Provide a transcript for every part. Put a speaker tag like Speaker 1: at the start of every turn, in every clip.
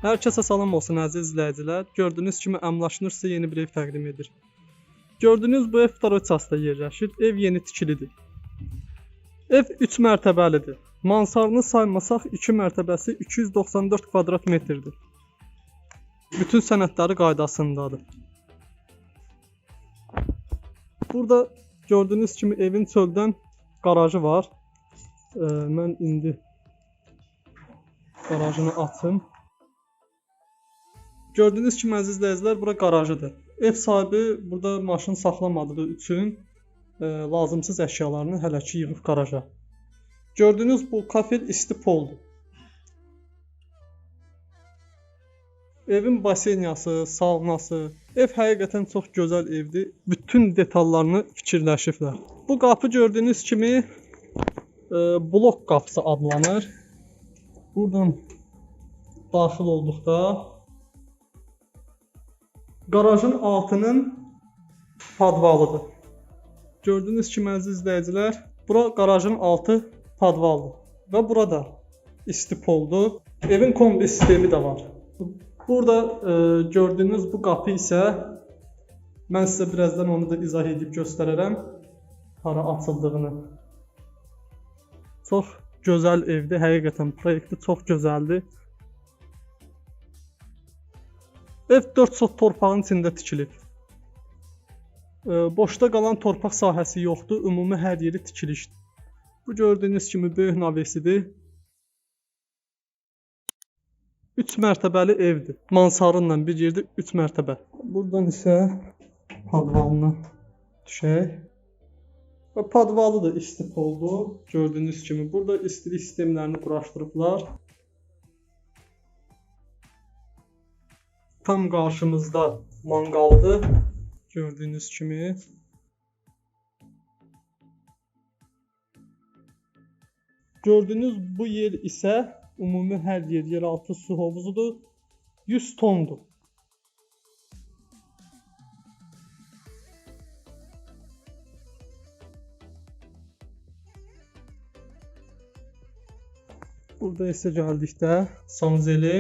Speaker 1: Hər kəsə salam olsun əziz izləyicilər. Gördüyünüz kimi Əmlaknur sizə yeni bir ev təqdim edir. Gördüyünüz bu ev Taroçasda yerləşir. Ev yeni tikilidir. Ev 3 mərtəbəlidir. Mansarını saymasaq 2 mərtəbəsi 294 kvadrat metrdir. Bütün sənədləri qaydasındadır. Burada gördüyünüz kimi evin çöldən qarajı var. Mən indi qarajını açım. Gördüyünüz kimi əziz izləyicilər, bura qarajıdır. Ev sahibi burada maşın saxlamadığı üçün lazımsız əşyalarını hələ ki yığıb qaraja. Gördüyünüz bu kafel isti poldur. Evin basenyası, saunası, ev həqiqətən çox gözəl evdir. Bütün detallarını fikirləşiblər. Bu qapı gördüyünüz kimi blok qapısı adlanır. Buradan daxil olduqda qarajın altının padvalıdır. Gördüyünüz kimi əziz izləyicilər, bura qarajın altı padvaldır və burada isti poldur. Evin kombi sistemi də var. Burada gördüyünüz bu qapı isə mən sizə birazdan onu da izah edib göstərərəm hara açıldığını. Çox gözəl evdir, həqiqətən proyekti çox gözəldir. Ev 4 sot torpağın içində tikilib. Boşda qalan torpaq sahəsi yoxdur, ümumi hər yeri tikilişdir. Bu gördüyünüz kimi böyük navesidir. 3 mərtəbəli evdir. Mansarınla bir yerdə 3 mərtəbə. Buradan isə padvalına düşək. Və padvalı da isti poldu. Gördüyünüz kimi burada istilik sistemlərini quraşdırıblar. Tam qarşımızda manqaldır. Gördüyünüz kimi. Gördüyünüz bu yer isə ümumi hər yer yeraltı su hovuzudur. 100 tondur. Burada isə gəldikdə sanuzeli.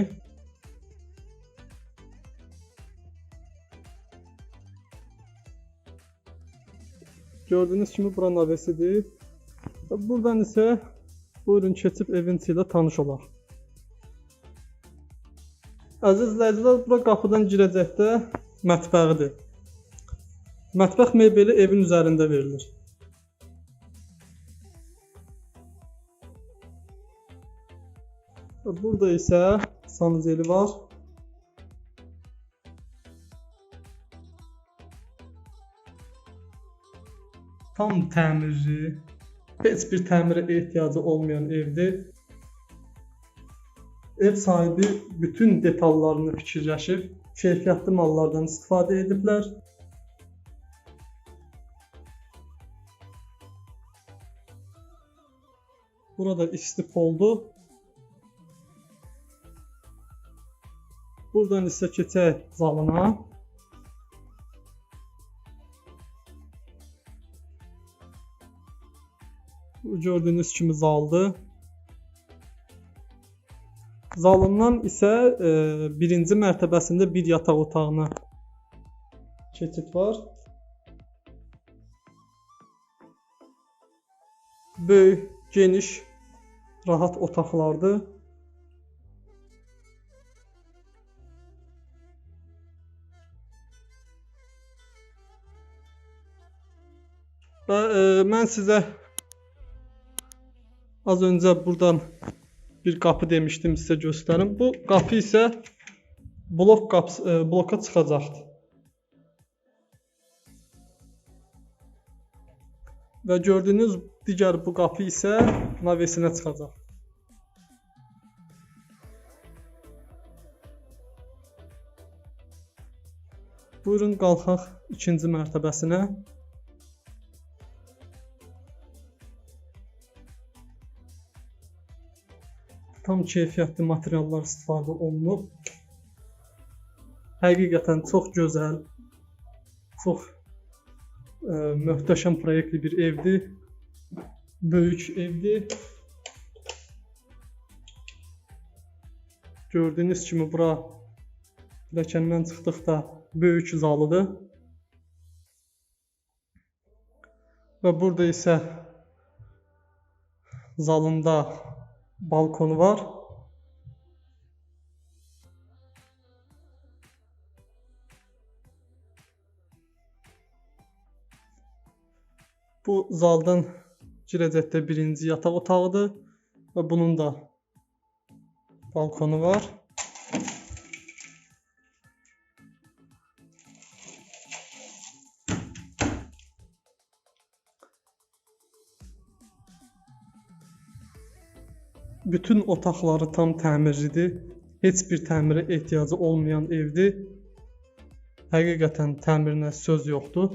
Speaker 1: Gördüyünüz kimi bura navesidir. Buradan isə buyurun keçib evin içi ilə tanış olaq. Əziz izləyicilər, bura qapıdan girəcəkdə mətbəxidir. Mətbəx mebeli evin üzərində verilir. Burada isə sanuzeli var. Tam təmirli, heç bir təmirə ehtiyacı olmayan evdir. Ev sahibi bütün detallarını fikirləşib, keyfiyyətli mallardan istifadə ediblər. Burada isti poldur. Buradan isə keçək zalına. Bu gördüyünüz kimi zaldır. Zalından isə birinci mərtəbəsində bir yataq otağına keçid var. Böyük, geniş, rahat otaqlardır. Və mən sizə az öncə buradan bir qapı demişdim, sizə göstərim. Bu qapı isə bloka çıxacaqdır. Və gördüyünüz digər bu qapı isə navesinə çıxacaq. Buyurun qalxaq ikinci mərtəbəsinə. Tam keyfiyyətli materiallar istifadə olunub. Həqiqətən çox gözəl, çox möhtəşəm proyektli bir evdir. Böyük evdir. Gördüyünüz kimi bura pilləkəndən çıxdıqda böyük zalıdır. Və burada isə zalında balkonu var. Bu zaldan girəcəkdə birinci yataq otağıdır və bunun da balkonu var. Bütün otaqları tam təmirlidir. Heç bir təmirə ehtiyacı olmayan evdir. Həqiqətən təmirinə söz yoxdur.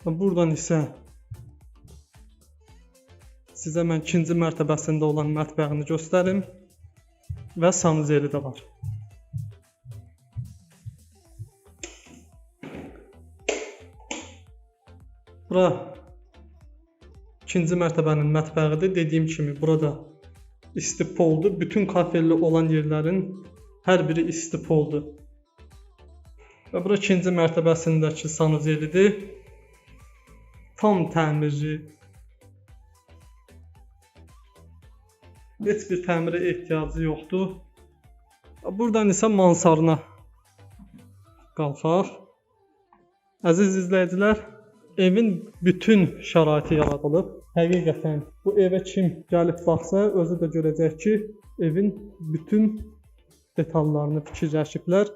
Speaker 1: Buradan isə sizə mən ikinci mərtəbəsində olan mətbəxini göstərim və sanuzeli də var. Bura ikinci mərtəbənin mətbəxidir. Dediyim kimi burada isti poldur. Bütün kafelli olan yerlərin hər biri isti poldur. Və bura ikinci mərtəbəsindəki sanuzelidir. Tam təmirli. Heç bir təmirə ehtiyacı yoxdur. Buradan isə mansarına qalxaq. Əziz izləyicilər, evin bütün şəraiti yaradılıb. Həqiqətən bu evə kim gəlib baxsa, özü də görəcək ki, evin bütün detallarını fikirləşiblər,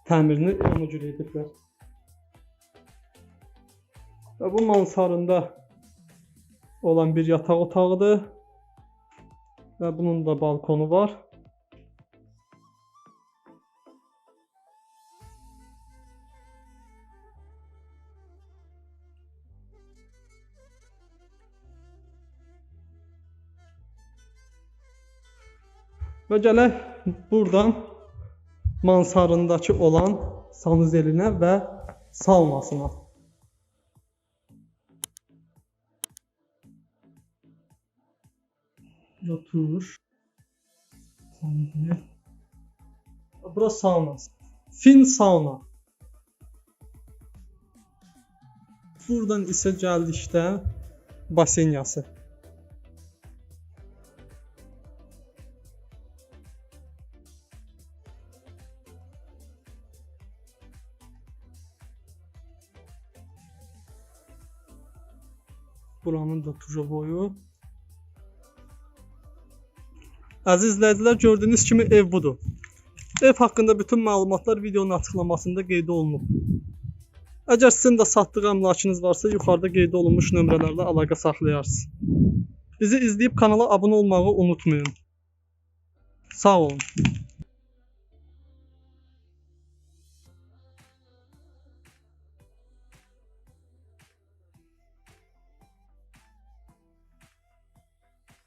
Speaker 1: təmirini ona görə ediblər. Və bu mansarında olan bir yataq otağıdır. Və bunun da balkonu var. Və gələk buradan mansarındakı olan sanuzelinə və saunasına. Otur. Burası sauna. Fin sauna. Buradan isə gəldikdə basenyası. Buranın da tuja boyu. Əziz izləyicilər, gördüyünüz kimi ev budur. Ev haqqında bütün məlumatlar videonun açıqlamasında qeyd olunub. Əgər sizin də satdıq əmlakınız varsa, yuxarıda qeyd olunmuş nömrələrlə əlaqə saxlayarsınız. Bizi izləyib kanala abunə olmağı unutmayın. Sağ olun.